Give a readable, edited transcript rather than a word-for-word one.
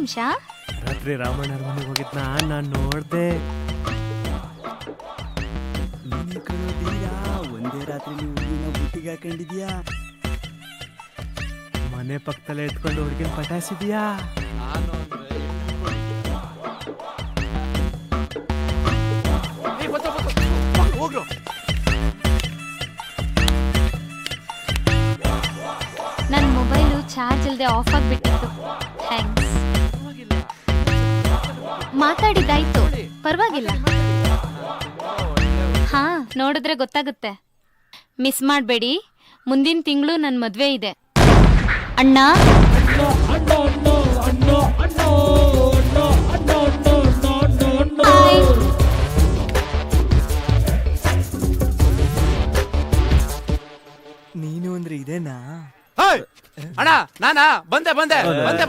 ನಿಮಿಷ. ರಾತ್ರಿ ರಾಮಣ್ಣರ ಮನೆಗೆ ಹೋಗಿದ್ನ ನಾನ್ ನೋಡ್ದೆ. ಒಂದೇ ರಾತ್ರಿ ಹುಡುಗಿನ ಬುಟ್ಟಿಗೆ ಹಾಕೊಂಡಿದ್ಯಾ? ಮನೆ ಪಕ್ಕದಲ್ಲೇ ಎತ್ಕೊಂಡು ಹುಡುಗಿನ ಪಟಾಯಿಸಿದ್ಯಾ? ನನ್ನ ಮೊಬೈಲು ಚಾರ್ಜ್ ಇಲ್ಲದೆ ಆಫ್ ಆಗಿಬಿಟ್ಟಿತ್ತು. ಥ್ಯಾಂಕ್ಸ್. ಮಾತಾಡಿದ್ದಾಯ್ತು, ಪರವಾಗಿಲ್ಲ. ಹಾ, ನೋಡಿದ್ರೆ ಗೊತ್ತಾಗುತ್ತೆ. ಮಿಸ್ ಮಾಡಬೇಡಿ, ಮುಂದಿನ ತಿಂಗಳು ನನ್ನ ಮದುವೆ ಇದೆ. ಅಣ್ಣ, ನೀನು ಅಂದ್ರೆ ಇದೇನಾ? ಅಣ್ಣ ನಾನಾ ಬಂದೆ ಬಂದೆ ಬಂದೆ